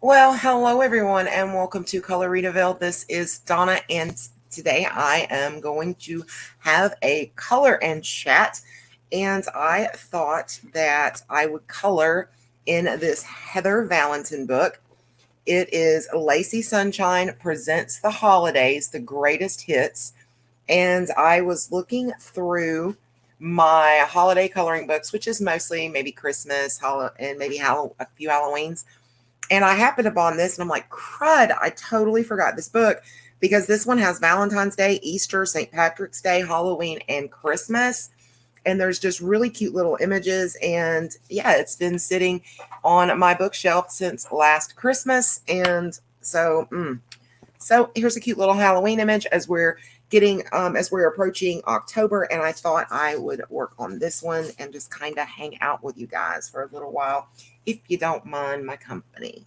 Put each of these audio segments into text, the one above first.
Well, hello everyone, and welcome to Color Readaville. This is Donna, and today I am going to have a color and chat. And I thought that I would color in this Heather Valentin book. It is Lacy Sunshine Presents the Holidays, the Greatest Hits. And I was looking through my holiday coloring books, which is mostly maybe Christmas, and maybe a few Halloweens. And I happened upon this and I'm like, crud, I totally forgot this book because this one has Valentine's Day, Easter, St. Patrick's Day, Halloween, and Christmas. And there's just really cute little images. And yeah, it's been sitting on my bookshelf since last Christmas. And so here's a cute little Halloween image as we're approaching October. And I thought I would work on this one and just kind of hang out with you guys for a little while, if you don't mind my company.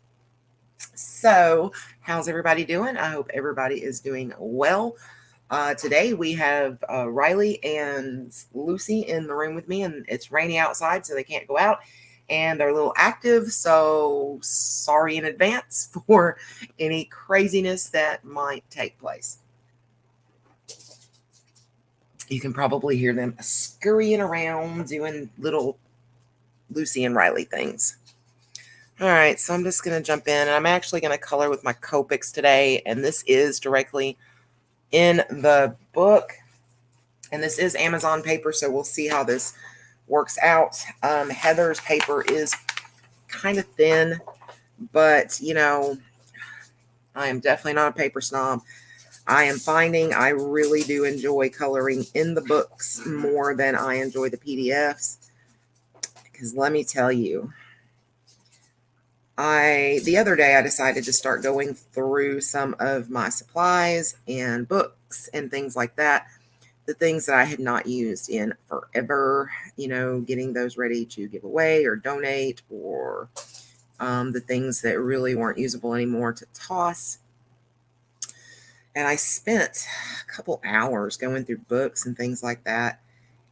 So how's everybody doing? I hope everybody is doing well. Today we have Riley and Lucy in the room with me, and it's rainy outside, so they can't go out, and they're a little active. So sorry in advance for any craziness that might take place. You can probably hear them scurrying around doing little Lucy and Riley things. All right, so I'm just going to jump in, and I'm actually going to color with my Copics today, and this is directly in the book, and this is Amazon paper, so we'll see how this works out. Heather's paper is kind of thin, but, you know, I am definitely not a paper snob. I am finding I really do enjoy coloring in the books more than I enjoy the PDFs, because let me tell you, the other day I decided to start going through some of my supplies and books and things like that, the things that I had not used in forever, you know, getting those ready to give away or donate, or the things that really weren't usable anymore to toss. And I spent a couple hours going through books and things like that,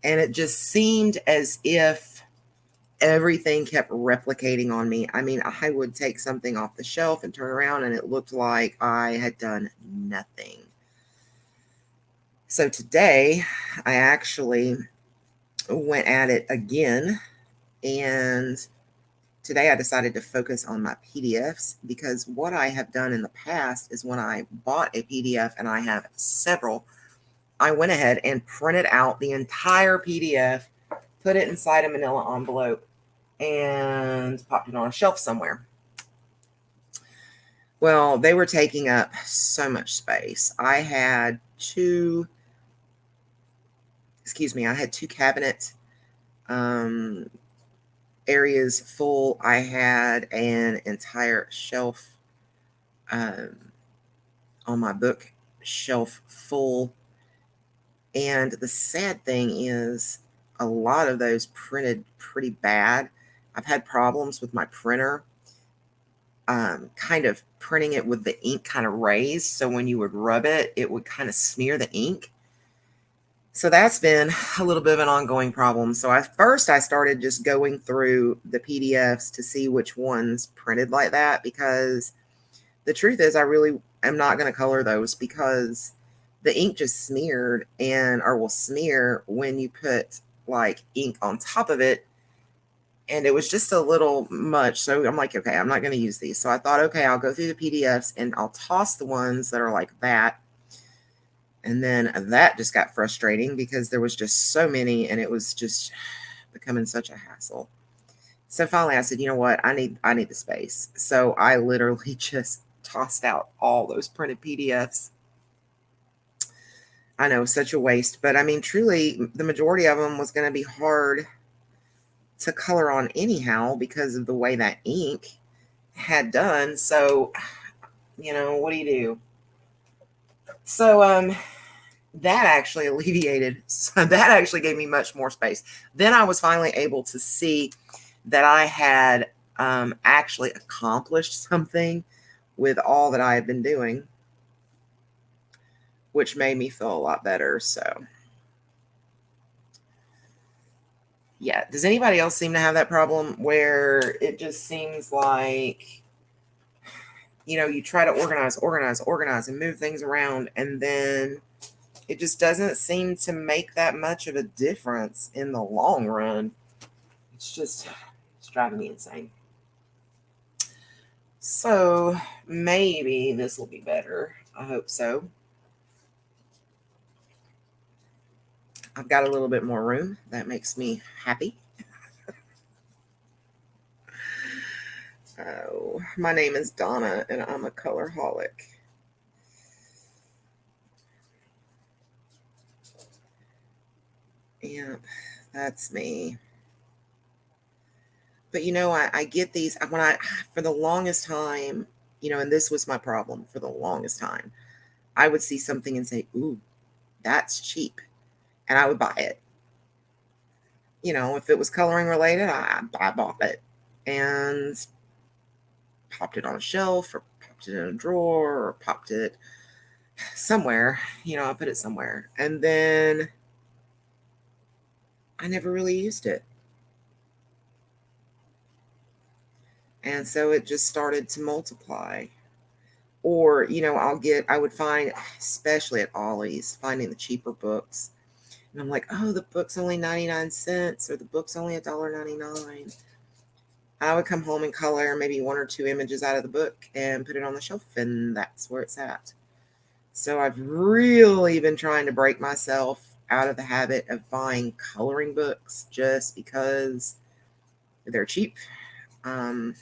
and it just seemed as if everything kept replicating on me. I mean, I would take something off the shelf and turn around and it looked like I had done nothing. So today I actually went at it again, and today I decided to focus on my PDFs, because what I have done in the past is when I bought a PDF, and I have several, I went ahead and printed out the entire PDF, put it inside a manila envelope, and popped it on a shelf somewhere. Well, they were taking up so much space. I had two cabinet areas full. I had an entire shelf on my bookshelf full. And the sad thing is, a lot of those printed pretty bad. I've had problems with my printer, kind of printing it with the ink kind of raised. So when you would rub it, it would kind of smear the ink. So that's been a little bit of an ongoing problem. So I started just going through the PDFs to see which ones printed like that, because the truth is I really am not going to color those, because the ink just smeared or will smear when you put like ink on top of it. And it was just a little much. So I'm like, okay, I'm not going to use these. So I thought, okay, I'll go through the PDFs and I'll toss the ones that are like that. And then that just got frustrating because there was just so many, and it was just becoming such a hassle. So finally I said, you know what? I need the space. So I literally just tossed out all those printed PDFs. I know, such a waste, but I mean, truly, the majority of them was going to be hard to color on anyhow because of the way that ink had done. So, you know, what do you do? So, that actually alleviated, so that actually gave me much more space. Then I was finally able to see that I had actually accomplished something with all that I had been doing. which made me feel a lot better. So yeah, does anybody else seem to have that problem where it just seems like, you try to organize and move things around, and then it just doesn't seem to make that much of a difference in the long run. It's driving me insane. So maybe this will be better. I hope so. I've got a little bit more room. That makes me happy. Oh, my name is Donna, and I'm a colorholic. Yep, that's me. But I get these for the longest time, and this was my problem for the longest time. I would see something and say, "Ooh, that's cheap," and I would buy it. If it was coloring related, I bought it and popped it on a shelf, or popped it in a drawer, or popped it somewhere. I put it somewhere, and then I never really used it. And so it just started to multiply. Or, I would find, especially at Ollie's, finding the cheaper books. And I'm like, oh, the book's only 99 cents, or the book's only $1.99. I would come home and color maybe one or two images out of the book and put it on the shelf, and that's where it's at. So I've really been trying to break myself out of the habit of buying coloring books just because they're cheap. I'm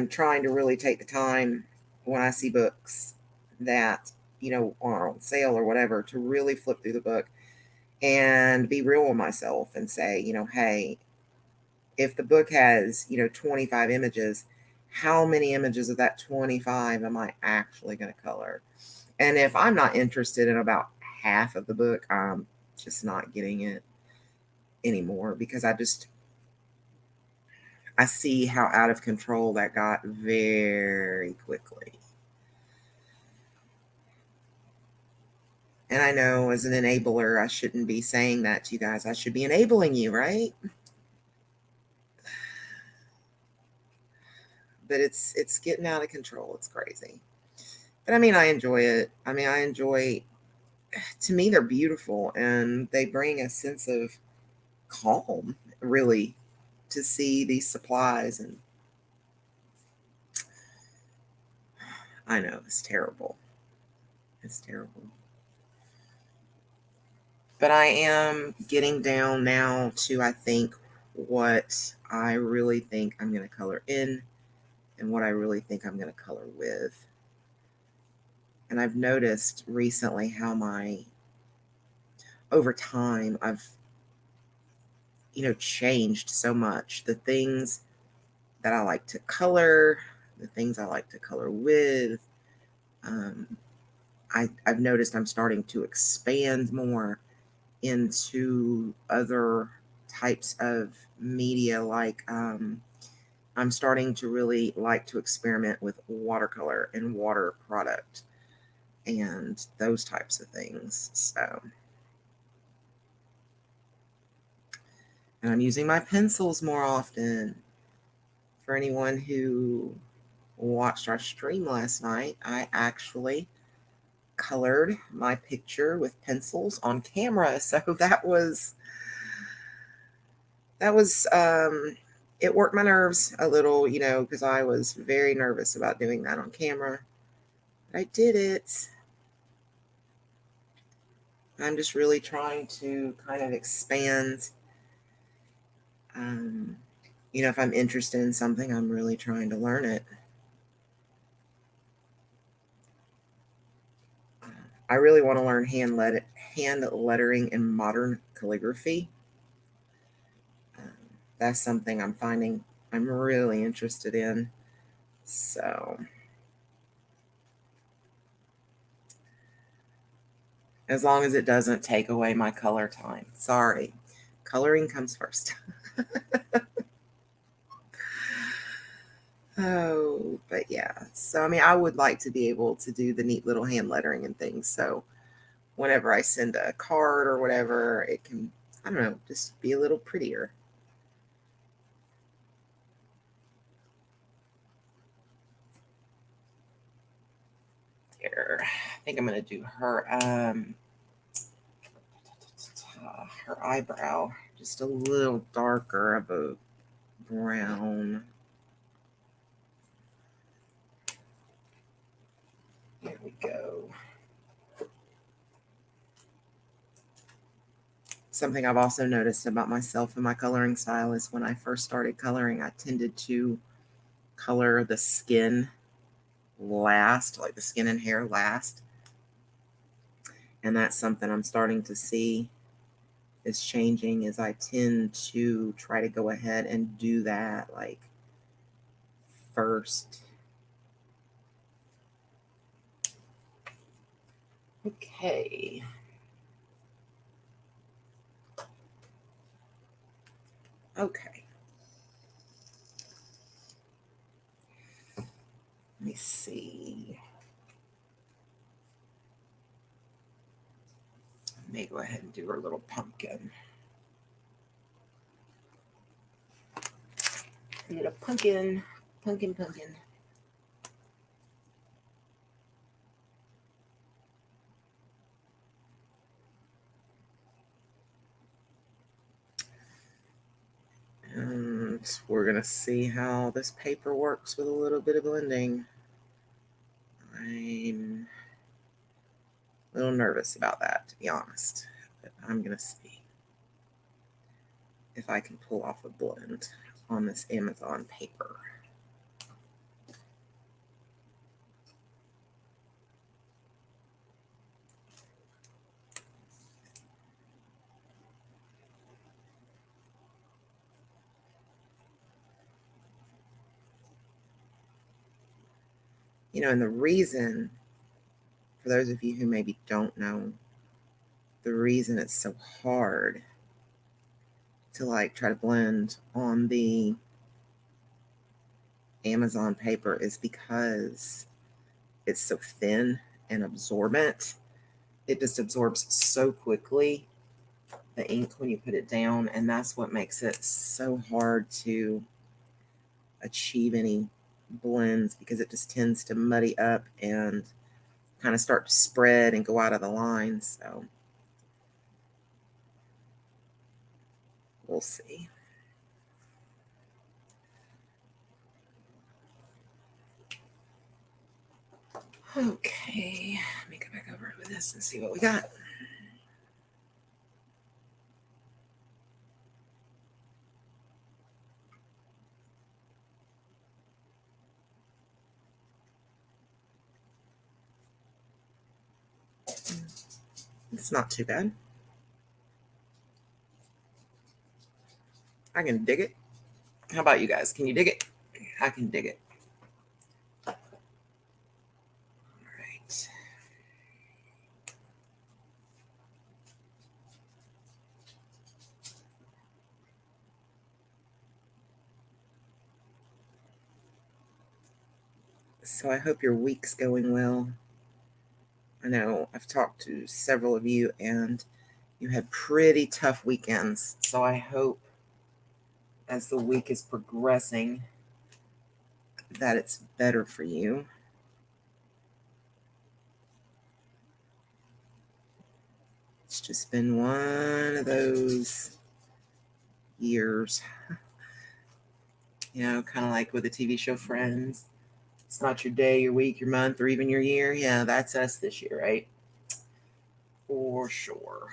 trying to really take the time when I see books that, are on sale or whatever, to really flip through the book and be real with myself and say, hey, if the book has, 25 images, how many images of that 25 am I actually going to color? And if I'm not interested in about half of the book, I'm just not getting it anymore, because I see how out of control that got very quickly. And I know, as an enabler, I shouldn't be saying that to you guys. I should be enabling you, right? But it's getting out of control. It's crazy. But I enjoy it. To me, they're beautiful, and they bring a sense of calm, really, to see these supplies. And I know it's terrible. It's terrible. But I am getting down now to, I think, what I really think I'm going to color in and what I really think I'm going to color with. And I've noticed recently how over time, I've, changed so much. The things that I like to color, the things I like to color with. I've noticed I'm starting to expand more into other types of media. Like, I'm starting to really like to experiment with watercolor and water product and those types of things. So, and I'm using my pencils more often. For anyone who watched our stream last night, I actually colored my picture with pencils on camera. So it worked my nerves a little, because I was very nervous about doing that on camera. But I did it. I'm just really trying to kind of expand. If I'm interested in something, I'm really trying to learn it. I really want to learn hand lettering and modern calligraphy. That's something I'm finding I'm really interested in. So, as long as it doesn't take away my color time. Sorry, coloring comes first. Oh, but yeah. So, I mean, I would like to be able to do the neat little hand lettering and things. So, whenever I send a card or whatever, it can, I don't know, just be a little prettier. Here, I think I'm going to do her eyebrow just a little darker of a brown. There we go. Something I've also noticed about myself and my coloring style is when I first started coloring, I tended to color the skin last, like the skin and hair last. And that's something I'm starting to see is changing, is I tend to try to go ahead and do that like first. Okay. Okay. Let me see. Let me go ahead and do her little pumpkin. Need a pumpkin, pumpkin, pumpkin. And we're going to see how this paper works with a little bit of blending. I'm a little nervous about that, to be honest. But I'm going to see if I can pull off a blend on this Amazon paper. And the reason, for those of you who maybe don't know, the reason it's so hard to like try to blend on the Amazon paper is because it's so thin and absorbent. It just absorbs so quickly, the ink, when you put it down, and that's what makes it so hard to achieve any blends, because it just tends to muddy up and kind of start to spread and go out of the lines. So we'll see. Okay, let me go back over with this and see what we got. It's not too bad. I can dig it. How about you guys? Can you dig it? I can dig it. All right. So I hope your week's going well. I know I've talked to several of you and you had pretty tough weekends. So I hope as the week is progressing that it's better for you. It's just been one of those years, kind of like with the TV show Friends. It's not your day, your week, your month, or even your year. Yeah, that's us this year, right? For sure.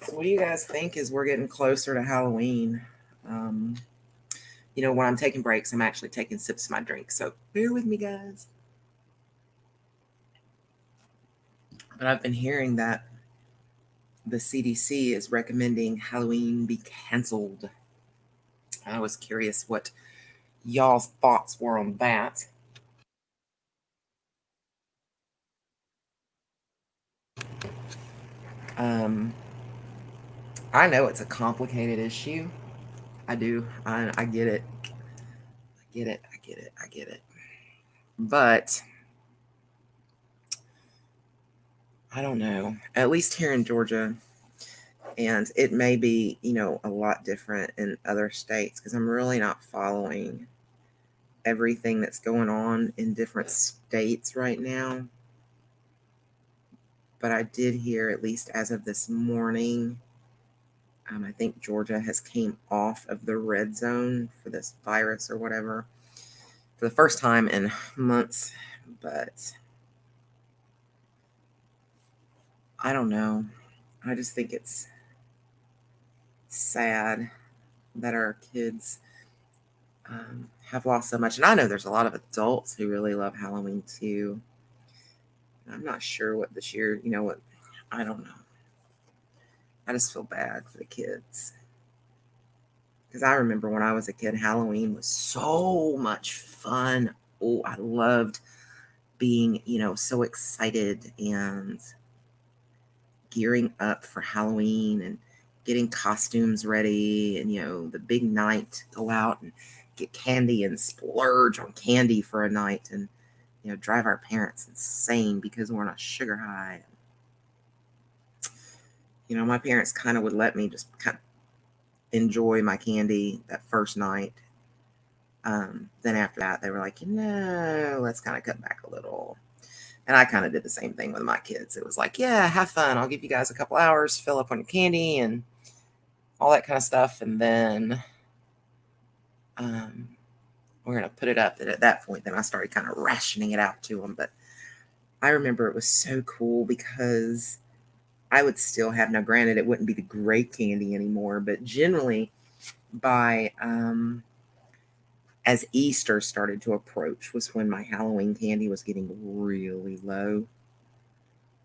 So what do you guys think as we're getting closer to Halloween? Um, when I'm taking breaks, I'm actually taking sips of my drink. So bear with me, guys. But I've been hearing that the CDC is recommending Halloween be canceled. I was curious what y'all's thoughts were on that. Um, I know it's a complicated issue. I do. I get it. I get it. I get it. I get it. But I don't know. At least here in Georgia, and it may be, a lot different in other states because I'm really not following everything that's going on in different states right now. But I did hear, at least as of this morning, I think Georgia has came off of the red zone for this virus or whatever for the first time in months. But I don't know. I just think it's sad that our kids have lost so much. And I know there's a lot of adults who really love Halloween too. I'm not sure what this year, what, I don't know. I just feel bad for the kids. Because I remember when I was a kid, Halloween was so much fun. Oh, I loved being, so excited and gearing up for Halloween and getting costumes ready and, the big night, go out and get candy and splurge on candy for a night and, drive our parents insane because we're on a sugar high. My parents kind of would let me just kind of enjoy my candy that first night. Then after that, they were like, let's kind of cut back a little. And I kind of did the same thing with my kids. It was like, yeah, have fun. I'll give you guys a couple hours, fill up on your candy and all that kind of stuff. And then we're going to put it up. And at that point, then I started kind of rationing it out to them. But I remember it was so cool because I would still have, now granted, it wouldn't be the great candy anymore, but generally by as Easter started to approach was when my Halloween candy was getting really low.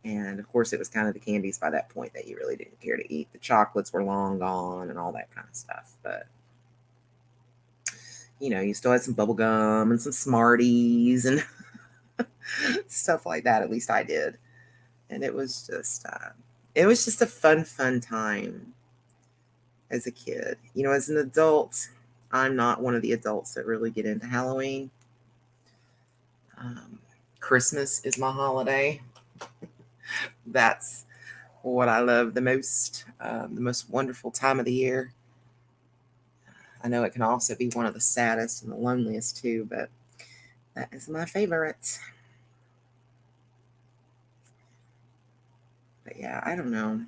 And of course, it was kind of the candies by that point that you really didn't care to eat. The chocolates were long gone and all that kind of stuff. But, you still had some bubble gum and some Smarties and stuff like that. At least I did. And it was just a fun time as a kid. As an adult, I'm not one of the adults that really get into Halloween. Christmas is my holiday. That's what I love the most wonderful time of the year. I know it can also be one of the saddest and the loneliest too, but that is my favorite. But yeah, I don't know.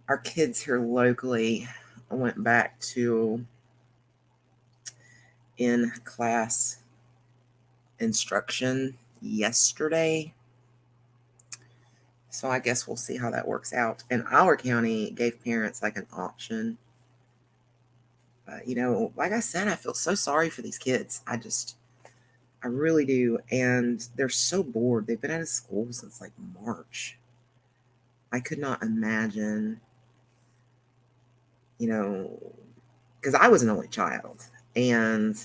Our kids here locally went back to in class instruction yesterday. So I guess we'll see how that works out. And our county gave parents like an option. But, like I said, I feel so sorry for these kids. I really do. And they're so bored. They've been out of school since like March. I could not imagine, because I was an only child. And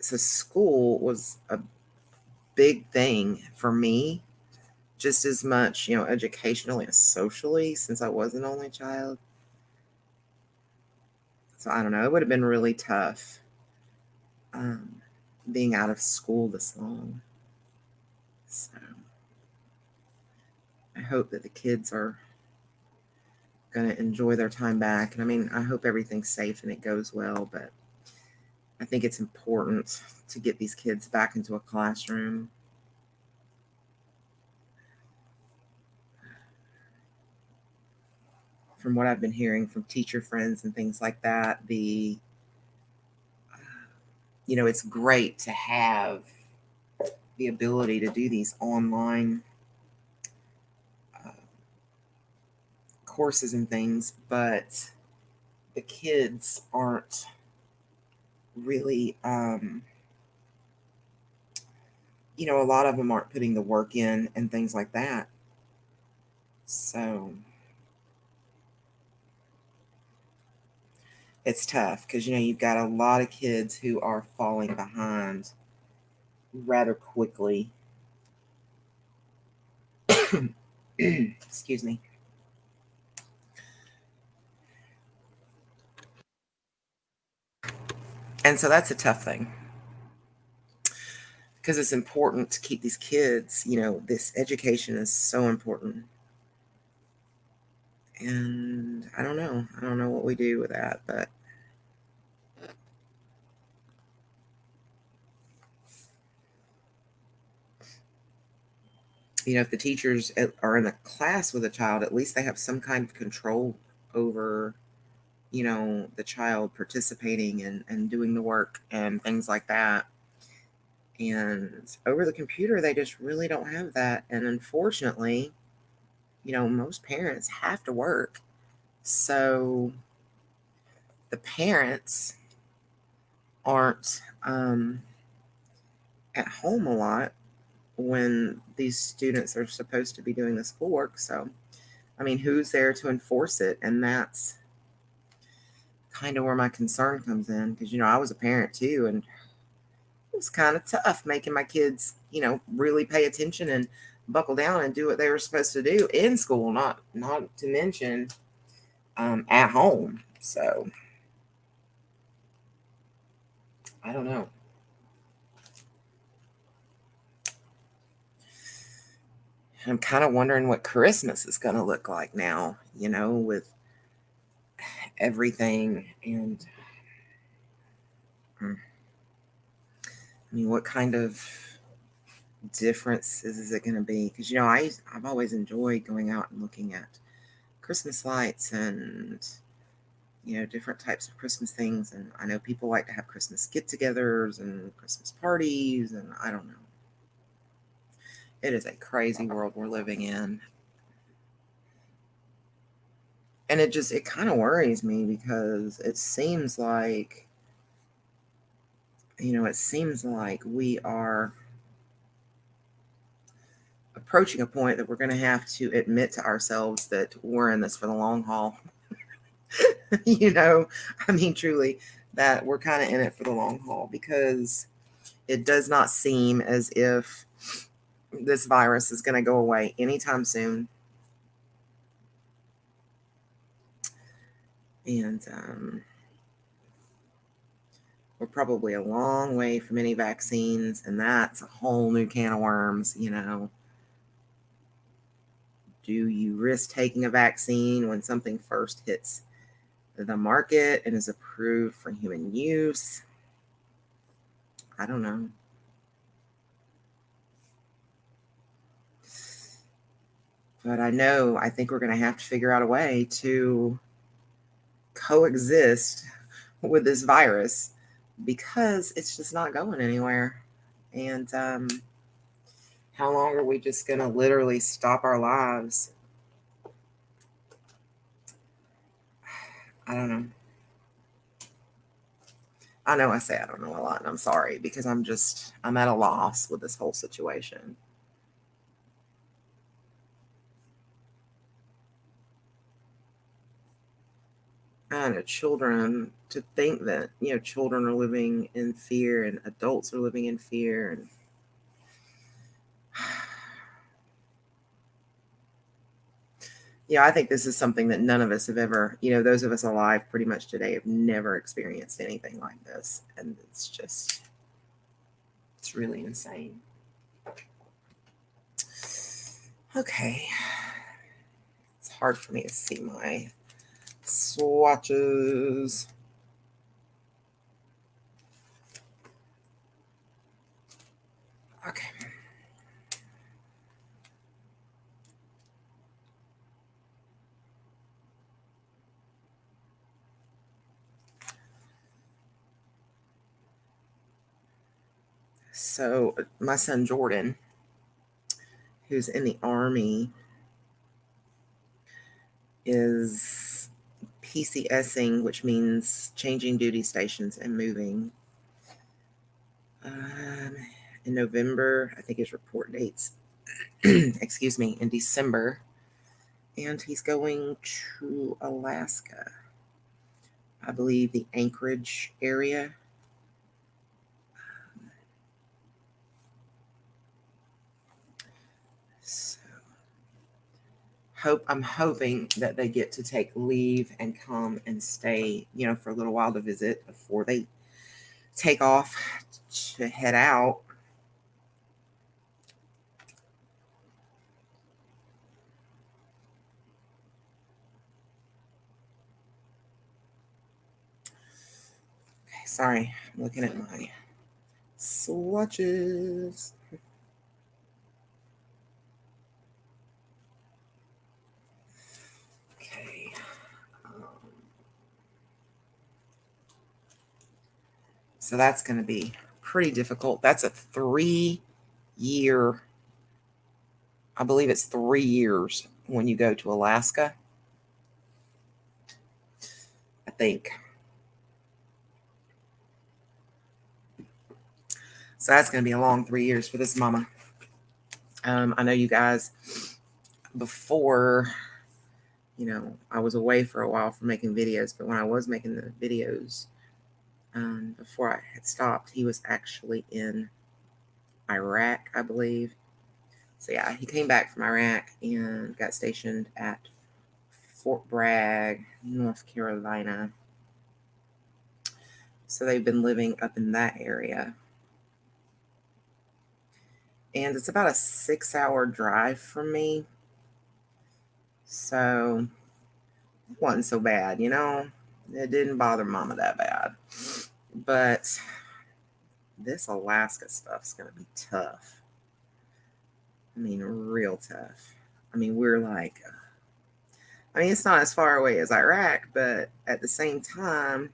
so school was a big thing for me, just as much, educationally as socially, since I was an only child. So I don't know. It would have been really tough being out of school this long. So I hope that the kids are going to enjoy their time back. And I mean, I hope everything's safe and it goes well, but I think it's important to get these kids back into a classroom. From what I've been hearing from teacher friends and things like that, it's great to have the ability to do these online uh, courses and things, but the kids aren't really, a lot of them aren't putting the work in and things like that. So it's tough because, you've got a lot of kids who are falling behind rather quickly. Excuse me. And so that's a tough thing because it's important to keep these kids, this education is so important. And I don't know. I don't know what we do with that, but if the teachers are in a class with a child, at least they have some kind of control over, the child participating and doing the work and things like that. And over the computer, they just really don't have that. And unfortunately, most parents have to work. So the parents aren't at home a lot when these students are supposed to be doing the schoolwork. So, I mean, who's there to enforce it? And that's kind of where my concern comes in because, I was a parent too, and it was kind of tough making my kids, really pay attention and buckle down and do what they were supposed to do in school, not to mention at home. So I don't know. I'm kind of wondering what Christmas is going to look like now, with everything. And I mean, what kind of differences is it going to be? Because, I've always enjoyed going out and looking at Christmas lights and, different types of Christmas things. And I know people like to have Christmas get togethers and Christmas parties. And I don't know. It is a crazy world we're living in. And it kind of worries me because it seems like we are approaching a point that we're going to have to admit to ourselves that we're in this for the long haul. I mean, truly, that we're kind of in it for the long haul because it does not seem as if this virus is going to go away anytime soon. And we're probably a long way from any vaccines, and that's a whole new can of worms. Do you risk taking a vaccine when something first hits the market and is approved for human use? I don't know. But I think we're going to have to figure out a way to coexist with this virus because it's just not going anywhere. And how long are we just going to literally stop our lives? I don't know. I know I say I don't know a lot, and I'm sorry because I'm at a loss with this whole situation. I know children, to think that, children are living in fear and adults are living in fear. And I think this is something that none of us have ever, those of us alive pretty much today have never experienced anything like this. And it's really insane. Okay. It's hard for me to see my swatches. Okay. So my son Jordan, who's in the Army, is PCSing, which means changing duty stations and moving. In November, I think his report dates, excuse me, in December. And he's going to Alaska, I believe the Anchorage area. I'm hoping that they get to take leave and come and stay, for a little while to visit before they take off to head out. Okay, sorry, I'm looking at my swatches. Okay. So that's going to be pretty difficult. That's a 3-year, I believe it's 3 years when you go to Alaska. I think. So that's going to be a long 3 years for this mama. I know you guys, before, I was away for a while from making videos, but when I was making the videos, before I had stopped, he was actually in Iraq, I believe. So yeah, he came back from Iraq and got stationed at Fort Bragg, North Carolina. So they've been living up in that area. And it's about a 6-hour drive from me. So it wasn't so bad, It didn't bother Mama that bad. But this Alaska stuff's going to be tough. I mean, real tough. I mean, it's not as far away as Iraq, but at the same time,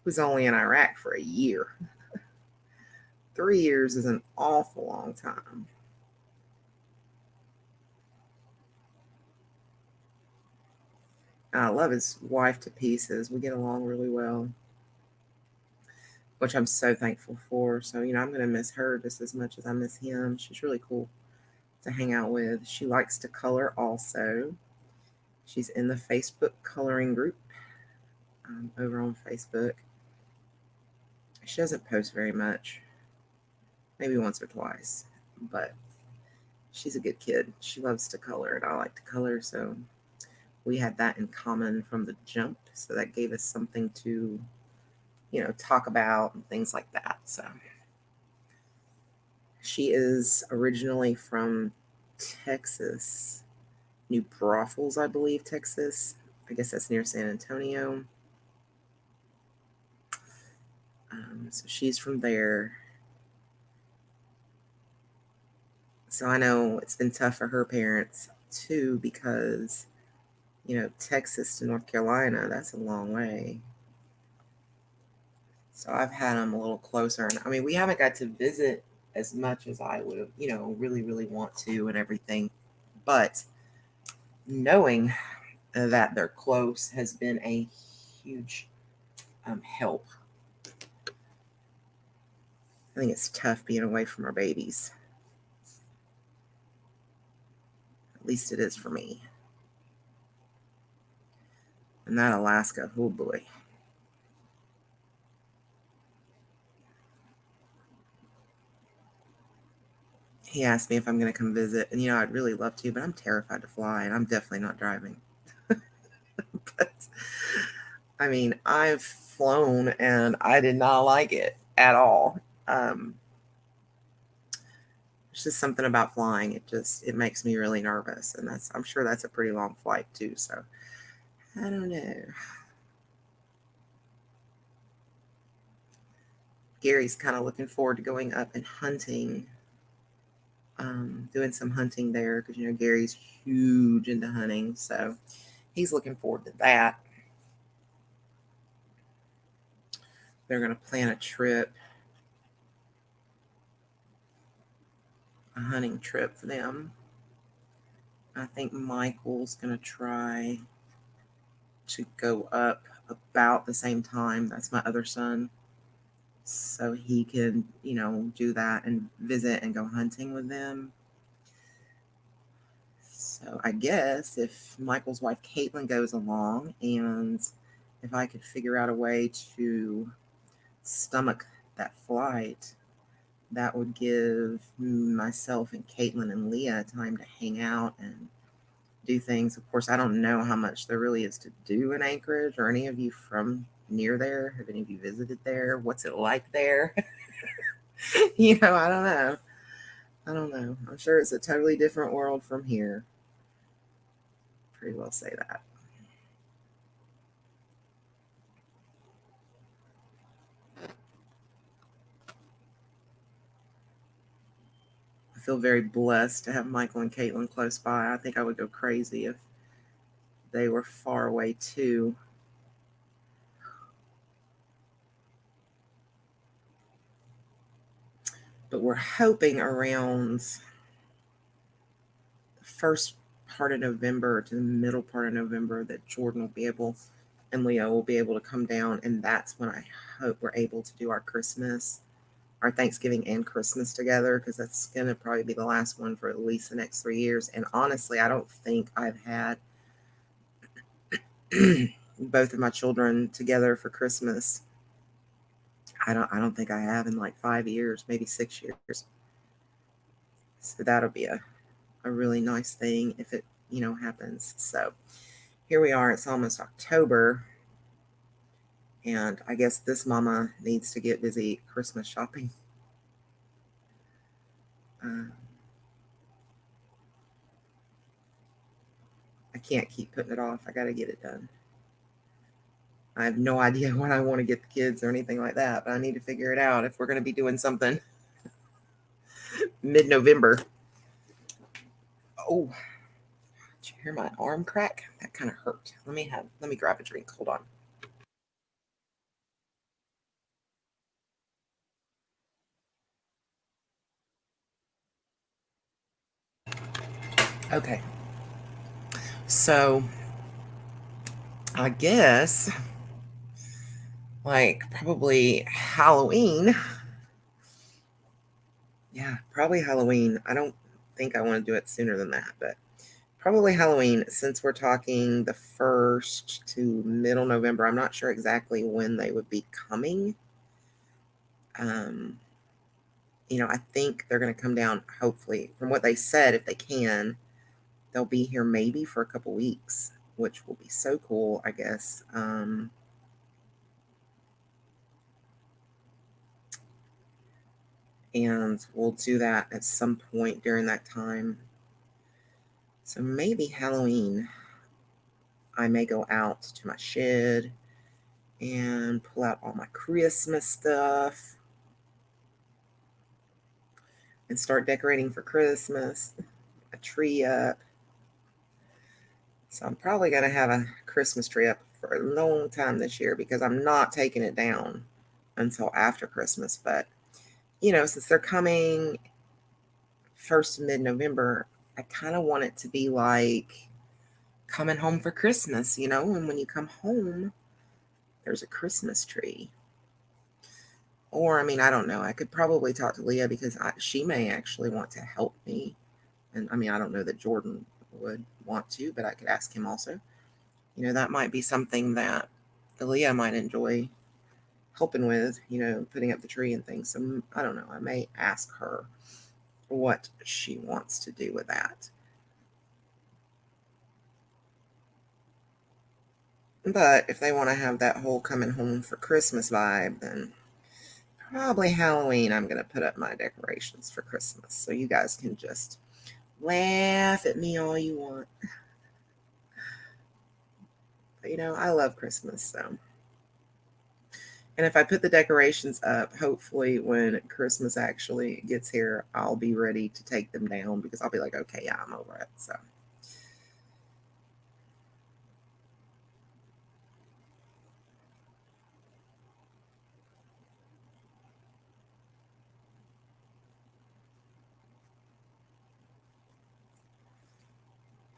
he was only in Iraq for a year. 3 years is an awful long time. I love his wife to pieces. We get along really well, which I'm so thankful for. So, I'm going to miss her just as much as I miss him. She's really cool to hang out with. She likes to color also. She's in the Facebook coloring group over on Facebook. She doesn't post very much, maybe once or twice, but she's a good kid. She loves to color, and I like to color, so we had that in common from the jump. So that gave us something to, talk about and things like that. So she is originally from Texas, New Braunfels, I believe, Texas. I guess that's near San Antonio. So she's from there. So I know it's been tough for her parents too, because, Texas to North Carolina, that's a long way. So I've had them a little closer. And I mean, we haven't got to visit as much as I would have, really, really want to and everything. But knowing that they're close has been a huge help. I think it's tough being away from our babies. At least it is for me. And that Alaska, oh boy. He asked me if I'm going to come visit. And, I'd really love to, but I'm terrified to fly, and I'm definitely not driving. But, I mean, I've flown, and I did not like it at all. It's just something about flying. It makes me really nervous. And I'm sure that's a pretty long flight too. So I don't know. Gary's kind of looking forward to going up and hunting, doing some hunting there, because, Gary's huge into hunting. So he's looking forward to that. They're going to plan a hunting trip for them. I think Michael's going to try to go up about the same time. That's my other son. So he can, do that and visit and go hunting with them. So I guess if Michael's wife Caitlin goes along, and if I could figure out a way to stomach that flight, that would give myself and Caitlin and Leah time to hang out and do things. Of course, I don't know how much there really is to do in Anchorage. Or any of you from near there? Have any of you visited there? What's it like there? I don't know. I don't know. I'm sure it's a totally different world from here. Pretty well say that. I feel very blessed to have Michael and Caitlin close by. I think I would go crazy if they were far away too. But we're hoping around the first part of November to the middle part of November that Jordan will be able and Leo will be able to come down. And that's when I hope we're able to do our Thanksgiving and Christmas together, because that's going to probably be the last one for at least the next 3 years. And honestly, I don't think I've had both of my children together for Christmas. I don't think I have in like 5 years, maybe 6 years. So that'll be a really nice thing if it, happens. So here we are, it's almost October. And I guess this mama needs to get busy Christmas shopping. I can't keep putting it off. I got to get it done. I have no idea when I want to get the kids or anything like that, but I need to figure it out if we're going to be doing something mid-November. Oh, did you hear my arm crack? That kind of hurt. Let me grab a drink. Hold on. Okay. So, I guess like probably Halloween. Yeah, probably Halloween. I don't think I want to do it sooner than that, but probably Halloween, since we're talking the 1st to middle November. I'm not sure exactly when they would be coming. Um, I think they're going to come down, hopefully, from what they said, if they can, they'll be here maybe for a couple weeks, which will be so cool, I guess. And we'll do that at some point during that time. So maybe Halloween, I may go out to my shed and pull out all my Christmas stuff and start decorating for Christmas, a tree up. So I'm probably going to have a Christmas tree up for a long time this year, because I'm not taking it down until after Christmas. But, since they're coming first to mid-November, I kind of want it to be like coming home for Christmas, and when you come home, there's a Christmas tree. Or, I mean, I don't know. I could probably talk to Leah, because she may actually want to help me. And I mean, I don't know that Jordan would want to, but I could ask him also. That might be something that Leah might enjoy helping with, putting up the tree and things. So I don't know. I may ask her what she wants to do with that. But if they want to have that whole coming home for Christmas vibe, then probably Halloween I'm going to put up my decorations for Christmas. So you guys can just laugh at me all you want. But, I love Christmas, so. And if I put the decorations up, hopefully when Christmas actually gets here, I'll be ready to take them down, because I'll be like, okay, yeah, I'm over it. So.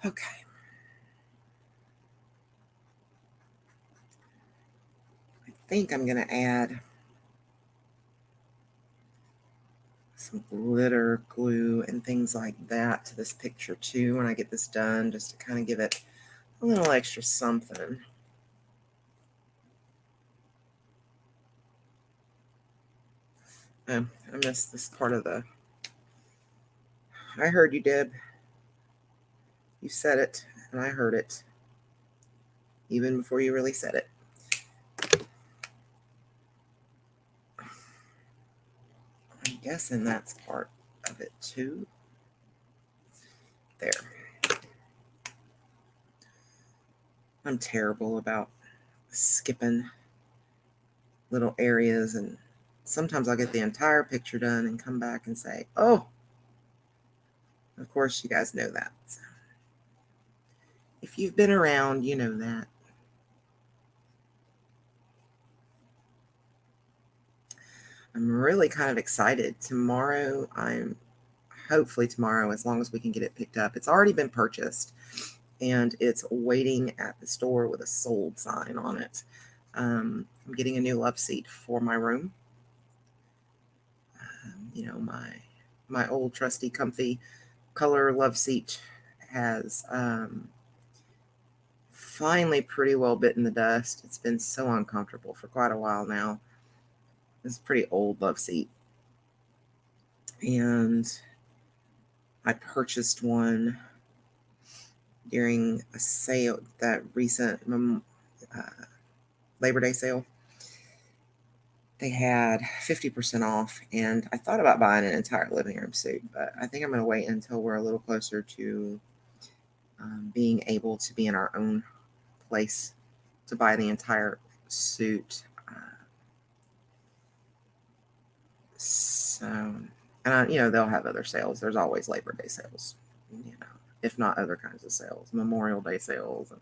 Okay. I think I'm going to add some glitter glue and things like that to this picture too when I get this done, just to kind of give it a little extra something. I missed this part of the. I heard you, Deb. You said it. and I heard it even before you really said it. I'm guessing that's part of it too. There. I'm terrible about skipping little areas, and sometimes I'll get the entire picture done and come back and say, oh, of course you guys know that. So, if you've been around, you know that. I'm really kind of excited. Tomorrow, hopefully tomorrow, as long as we can get it picked up. It's already been purchased, and it's waiting at the store with a sold sign on it. I'm getting a new love seat for my room. You know, my old trusty comfy color love seat has finally pretty well bitten the dust. It's been so uncomfortable for quite a while now. It's a pretty old love seat, and I purchased one during a sale, that recent Labor Day sale. They had 50% off, and I thought about buying an entire living room suite, but I think I'm going to wait until we're a little closer to being able to be in our own place to buy the entire suit. So, and you know, they'll have other sales. There's always Labor Day sales, you know, if not other kinds of sales, Memorial Day sales, and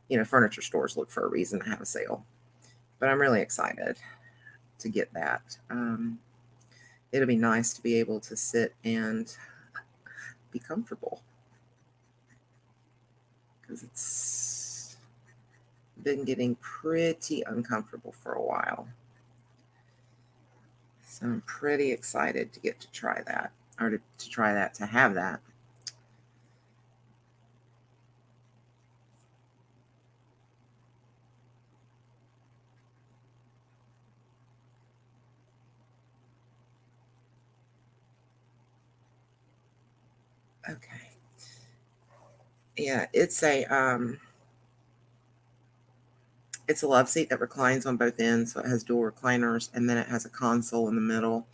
you know, furniture stores look for a reason to have a sale. But I'm really excited to get that. It'll be nice to be able to sit and be comfortable, because it's been getting pretty uncomfortable for a while. So I'm pretty excited to get to try that, or to try that, to have that. Okay. Yeah, it's a love seat that reclines on both ends, so it has dual recliners, and then it has a console in the middle,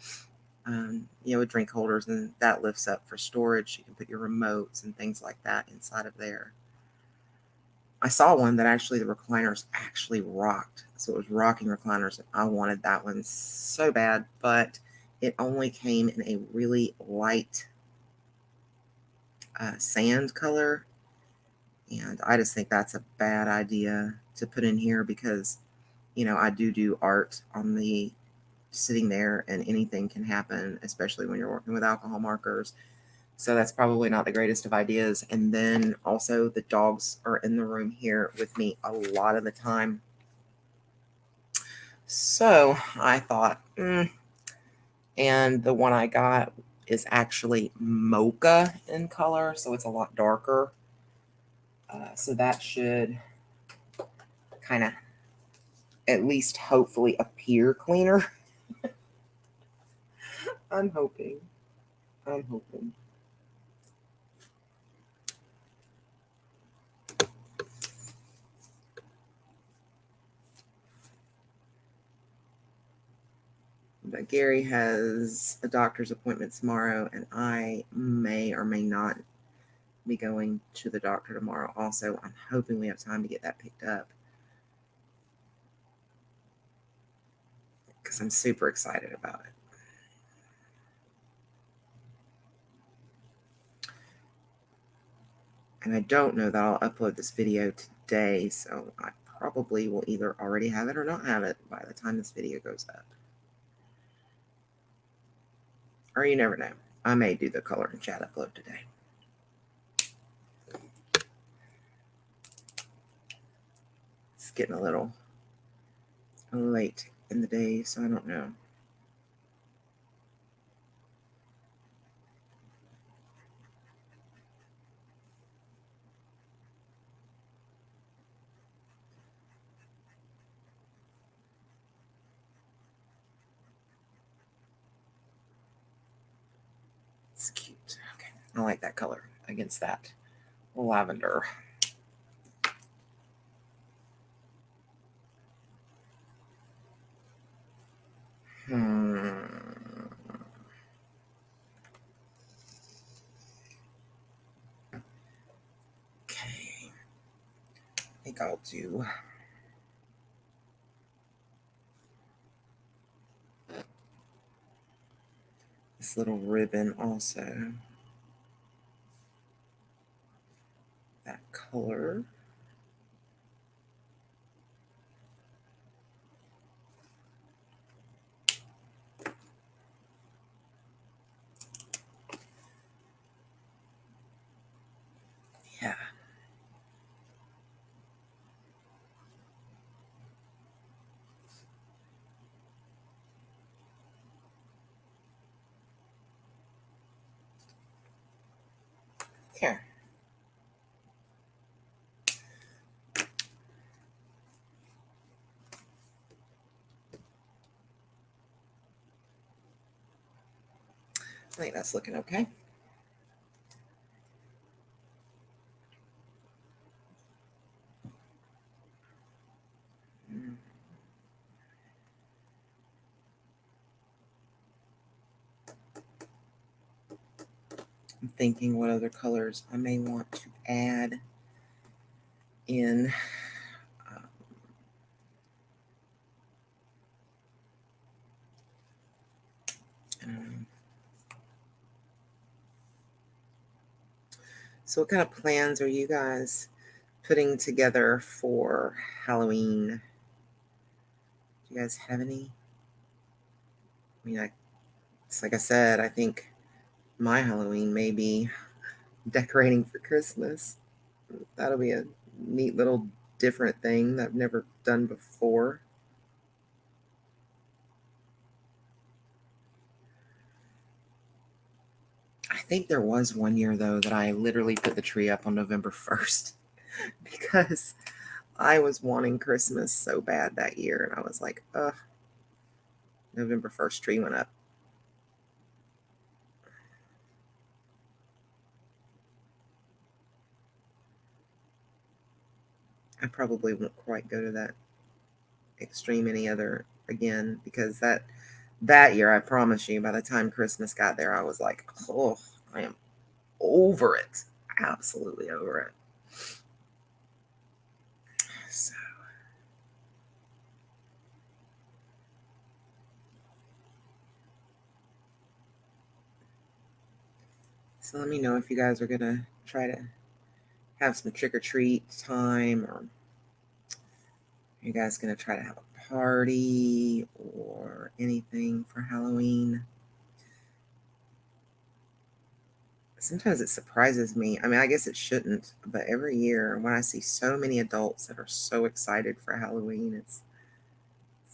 you know, with drink holders, and that lifts up for storage. You can put your remotes and things like that inside of there. I saw one that actually the recliners actually rocked, so it was rocking recliners, and I wanted that one so bad, but it only came in a really light sand color, and I just think that's a bad idea to put in here, because you know, I do art on the sitting there, and anything can happen, especially when you're working with alcohol markers. So that's probably not the greatest of ideas. And then also, the dogs are in the room here with me a lot of the time. So I thought, and the one I got is actually mocha in color, so it's a lot darker. So that should kind of at least hopefully appear cleaner. I'm hoping. I'm hoping. But Gary has a doctor's appointment tomorrow, and I may or may not be going to the doctor tomorrow also. I'm hoping we have time to get that picked up, because I'm super excited about it. And I don't know that I'll upload this video today, so I probably will either already have it or not have it by the time this video goes up. Or you never know. I may do the color and chat upload today. It's getting a little late in the day, so I don't know. It's cute. Okay, I like that color against that lavender. Okay. I think I'll do this little ribbon also. That color. Yeah. Here. I think that's looking okay. I'm thinking what other colors I may want to add in. Um, so what kind of plans are you guys putting together for Halloween? Do you guys have any? I mean, it's like I said, I think my Halloween may be decorating for Christmas. That'll be a neat little different thing that I've never done before. I think there was one year though that I literally put the tree up on November 1st because I was wanting Christmas so bad that year, and I was like, ugh, November 1st tree went up. I probably won't quite go to that extreme any other again, because that year, I promise you, by the time Christmas got there, I was like, oh, I am over it. Absolutely over it. So, so let me know if you guys are gonna try to have some trick or treat time, or are you guys gonna try to have a party or anything for Halloween? Sometimes it surprises me. I mean, I guess it shouldn't, but every year when I see so many adults that are so excited for Halloween, it's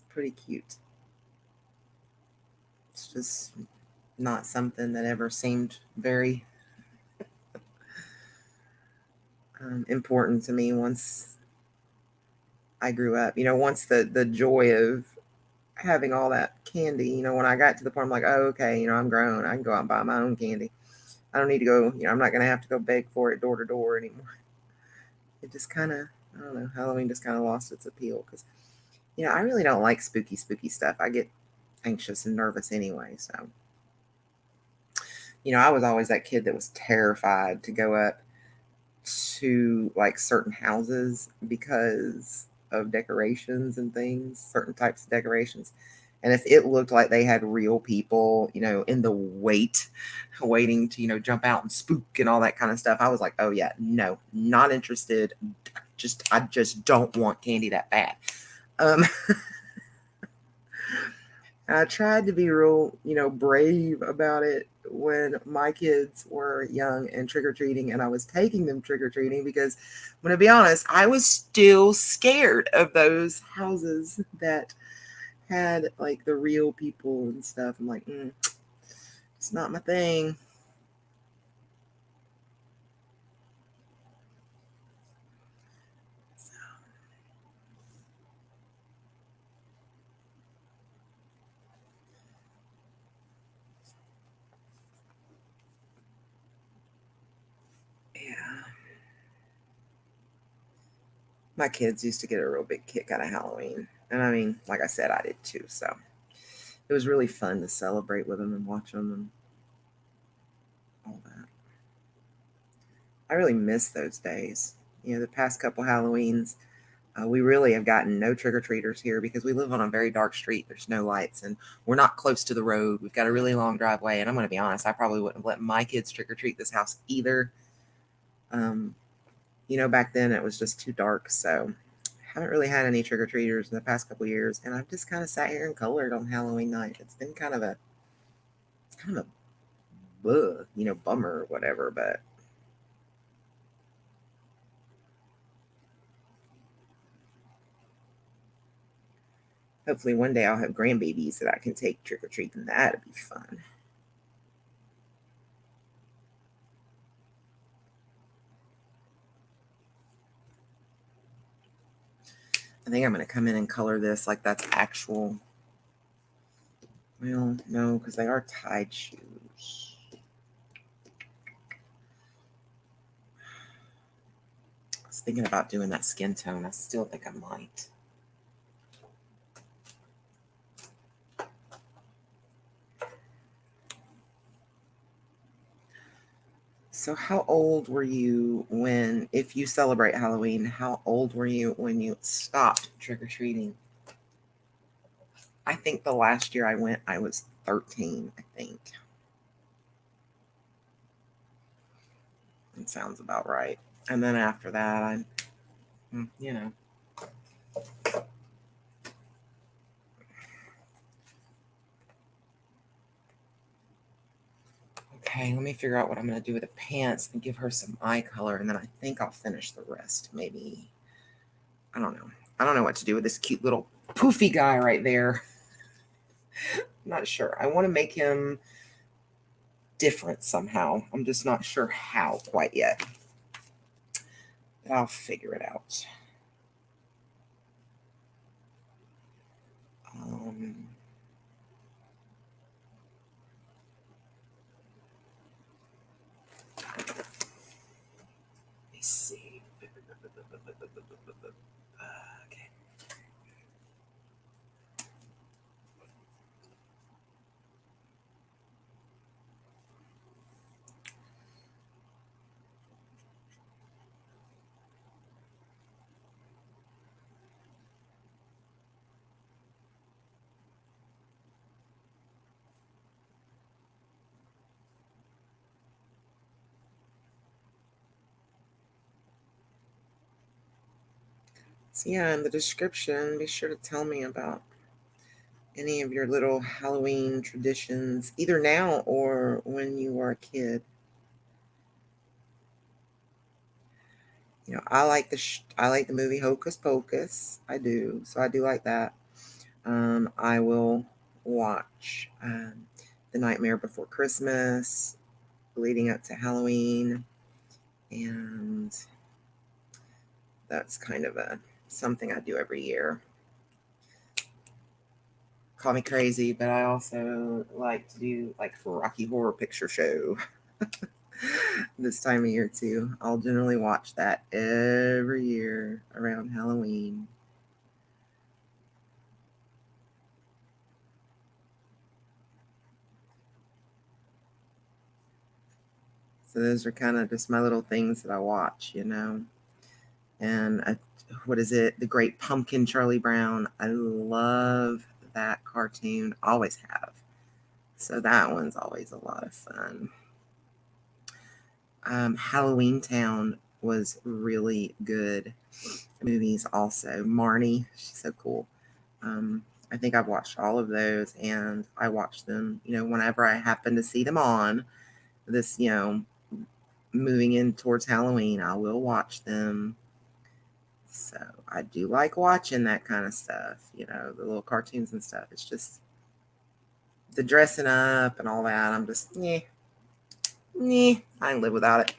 pretty cute. It's just not something that ever seemed very important to me once I grew up. Once the joy of having all that candy, when I got to the point, I'm like, oh, okay, I'm grown. I can go out and buy my own candy. I don't need to go, I'm not going to have to go beg for it door to door anymore. It just kind of, I don't know, Halloween just kind of lost its appeal because, I really don't like spooky stuff. I get anxious and nervous anyway. So, I was always that kid that was terrified to go up to like certain houses because of decorations and things, certain types of decorations. And if it looked like they had real people, in the waiting to, jump out and spook and all that kind of stuff, I was like, oh yeah, no, not interested. I just don't want candy that bad. Um, I tried to be real, brave about it when my kids were young and trick or treating, and I was taking them trick or treating because, I'm going to be honest, I was still scared of those houses that had like the real people and stuff. I'm like, it's not my thing. Yeah. My kids used to get a real big kick out of Halloween. And I mean, like I said, I did too. So it was really fun to celebrate with them and watch them and all that. I really miss those days. The past couple Halloweens, we really have gotten no trick-or-treaters here because we live on a very dark street. There's no lights, and we're not close to the road. We've got a really long driveway, and I'm going to be honest, I probably wouldn't have let my kids trick-or-treat this house either. Back then it was just too dark, so haven't really had any trick-or-treaters in the past couple years, and I've just kind of sat here and colored on Halloween night. It's been kind of a bummer or whatever, but hopefully one day I'll have grandbabies that I can take trick-or-treating. That'd be fun. I think I'm going to come in and color this like that's actual. Well, no, because they are tied shoes. I was thinking about doing that skin tone. I still think I might. So how old were you if you celebrate Halloween, how old were you when you stopped trick-or-treating? I think the last year I went, I was 13, I think. It sounds about right. And then after that, you know. Okay, let me figure out what I'm going to do with the pants and give her some eye color, and then I think I'll finish the rest. Maybe, I don't know. I don't know what to do with this cute little poofy guy right there. I'm not sure. I want to make him different somehow. I'm just not sure how quite yet. But I'll figure it out. Let me see. Okay. So yeah, in the description, be sure to tell me about any of your little Halloween traditions, either now or when you were a kid. I like the movie Hocus Pocus. I do, so I do like that. I will watch The Nightmare Before Christmas, leading up to Halloween, and that's kind of something I do every year. Call me crazy, but I also like to do like Rocky Horror Picture Show. This time of year too. I'll generally watch that every year around Halloween. So those are kind of just my little things that I watch, And what is it? The Great Pumpkin, Charlie Brown. I love that cartoon. Always have. So that one's always a lot of fun. Halloween Town was really good. Movies also. Marnie, she's so cool. I think I've watched all of those, and I watch them, whenever I happen to see them on. This, moving in towards Halloween, I will watch them. So I do like watching that kind of stuff, the little cartoons and stuff. It's just the dressing up and all that. I'm just, I can live without it.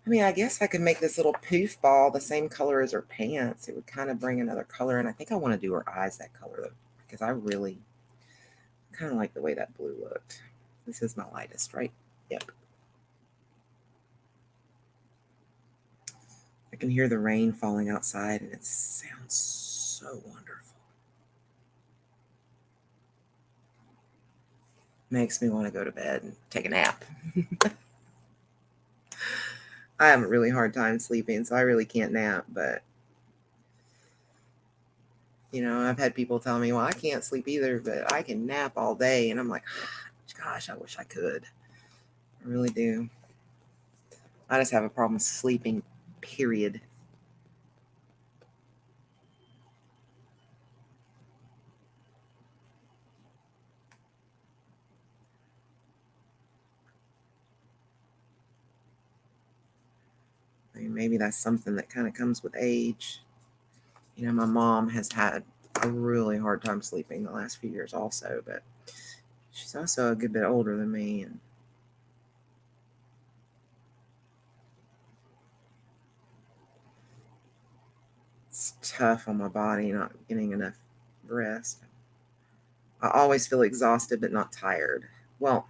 I mean, I guess I could make this little poof ball the same color as her pants. It would kind of bring another color. And I think I want to do her eyes that color, though, because I really kind of like the way that blue looked. This is my lightest, right? Yep. I can hear the rain falling outside, and it sounds so wonderful. makes me want to go to bed and take a nap. I have a really hard time sleeping, so I really can't nap. But, I've had people tell me, well, I can't sleep either, but I can nap all day. And I'm like, gosh, I wish I could. I really do. I just have a problem sleeping, period. I mean, maybe that's something that kind of comes with age. My mom has had a really hard time sleeping the last few years also, but she's also a good bit older than me, and it's tough on my body not getting enough rest. I always feel exhausted but not tired. Well,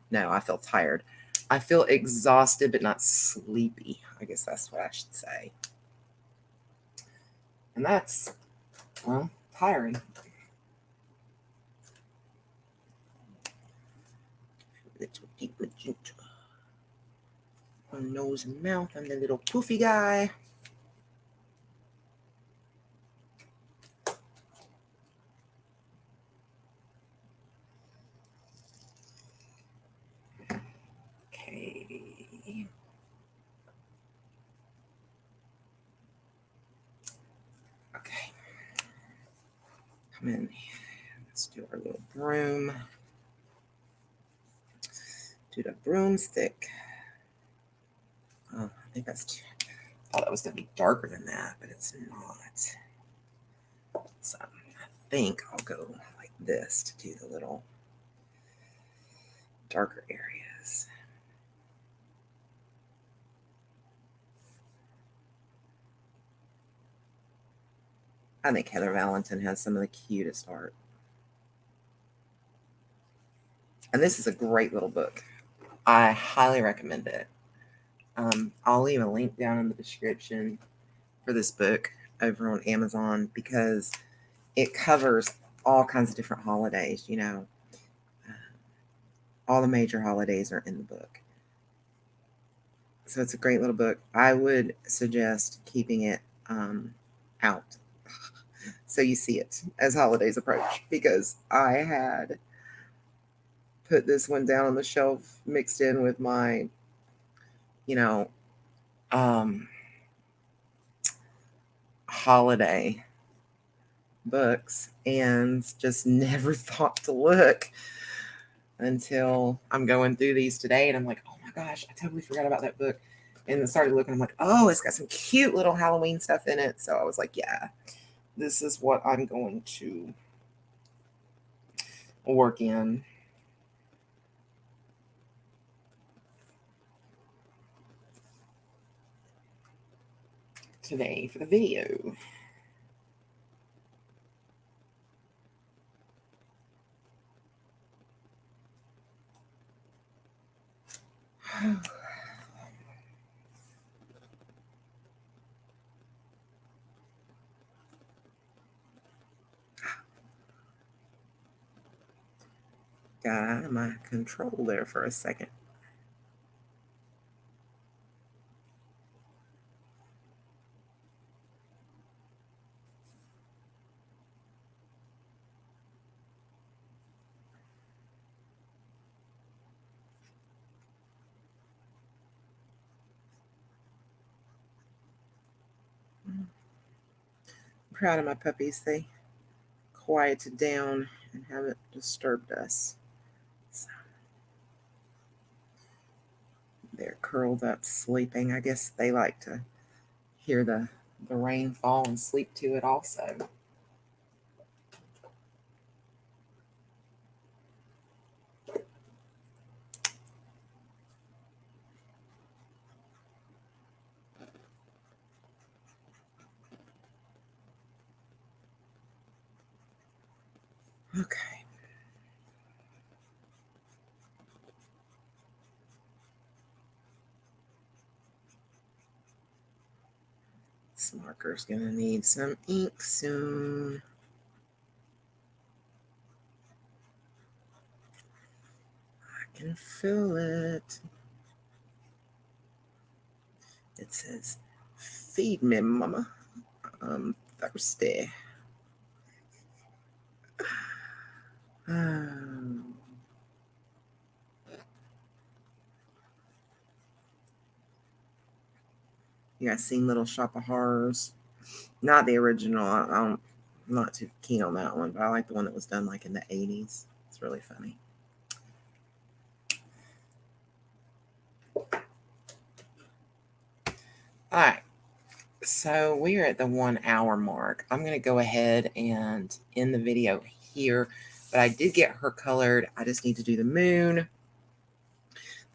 no, I feel tired. I feel exhausted but not sleepy. I guess that's what I should say. And that's, well, tiring. Little deep magenta. On nose and mouth. I'm the little poofy guy. Okay. Okay. Come in. Let's do our little broom. Do the broomstick. Oh, I think that's too. I thought that was going to be darker than that, but it's not. So I think I'll go like this to do the little darker areas. I think Heather Valentin has some of the cutest art. And this is a great little book. I highly recommend it. I'll leave a link down in the description for this book over on Amazon because it covers all kinds of different holidays, all the major holidays are in the book. So it's a great little book. I would suggest keeping it out so you see it as holidays approach, because I had put this one down on the shelf mixed in with my, holiday books and just never thought to look until I'm going through these today and I'm like, oh my gosh, I totally forgot about that book. And then started looking, I'm like, oh, it's got some cute little Halloween stuff in it. So I was like, yeah, this is what I'm going to work in. Today for the video. Got out of my control there for a second. I'm proud of my puppies. They quieted down and haven't disturbed us. So they're curled up sleeping. I guess they like to hear the rain fall and sleep to it also. Okay. This marker's gonna need some ink soon. can feel it. It says, "Feed me, mama. I'm thirsty." You guys seen Little Shop of Horrors? Not the original. I'm not too keen on that one, but I like the one that was done like in the 80s. It's really funny. All right. So we are at the 1 hour mark. I'm going to go ahead and end the video here, but I did get her colored. I just need to do the moon,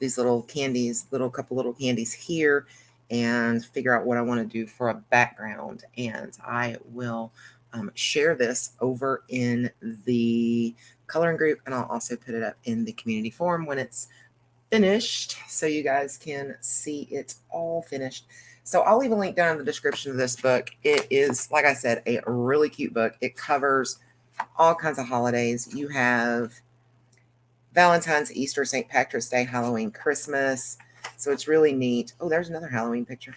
these little candies, couple little candies here, and figure out what I want to do for a background. And I will share this over in the coloring group, and I'll also put it up in the community forum when it's finished, so you guys can see it all finished. So I'll leave a link down in the description of this book. It is, like I said, a really cute book. It covers all kinds of holidays. You have Valentine's, Easter, St. Patrick's Day, Halloween, Christmas. So it's really neat. Oh, there's another Halloween picture.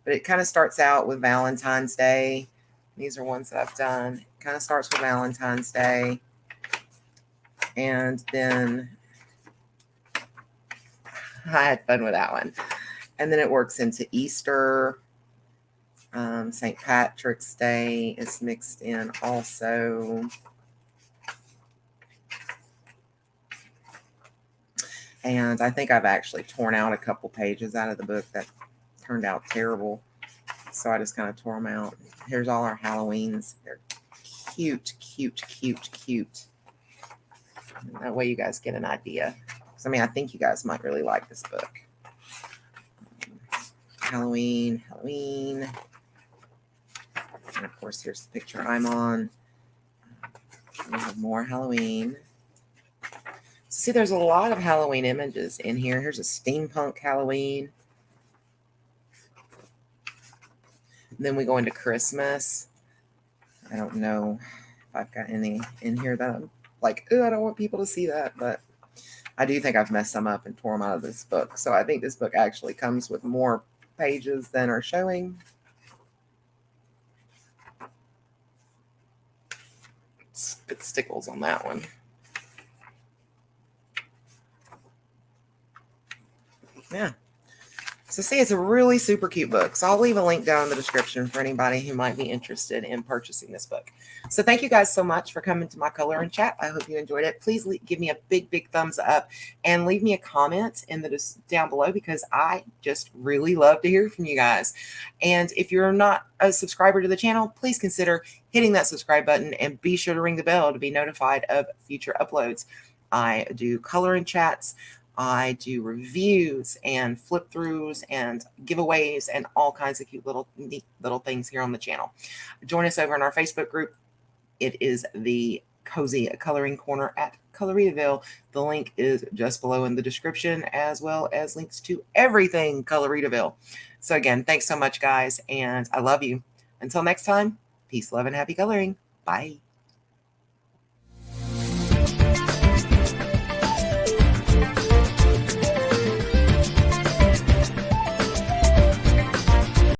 But it kind of starts out with Valentine's Day. These are ones that I've done. It kind of starts with Valentine's Day. And then I had fun with that one. And then it works into Easter. St. Patrick's Day is mixed in also. And I think I've actually torn out a couple pages out of the book that turned out terrible. So I just kind of tore them out. Here's all our Halloweens. They're cute, cute, cute, cute. And that way you guys get an idea. I mean, I think you guys might really like this book. Halloween, Halloween. And of course, here's the picture I'm on. We have more Halloween. So see, there's a lot of Halloween images in here. Here's a steampunk Halloween. And then we go into Christmas. I don't know if I've got any in here that I'm like, oh, I don't want people to see that, but I do think I've messed some up and tore them out of this book. So I think this book actually comes with more pages than are showing. It stickles on that one. Yeah. So see, it's a really super cute book. So I'll leave a link down in the description for anybody who might be interested in purchasing this book. So thank you guys so much for coming to my color and chat. I hope you enjoyed it. Please give me a big, big thumbs up and leave me a comment in the down below, because I just really love to hear from you guys. And if you're not a subscriber to the channel, please consider hitting that subscribe button and be sure to ring the bell to be notified of future uploads. I do color and chats. I do reviews and flip throughs and giveaways and all kinds of cute little neat little things here on the channel. Join us over in our Facebook group. It is the Cozy Coloring Corner at Coloritaville. The link is just below in the description, as well as links to everything Coloritaville. So again, thanks so much, guys, and I love you. Until next time, peace, love, and happy coloring. Bye.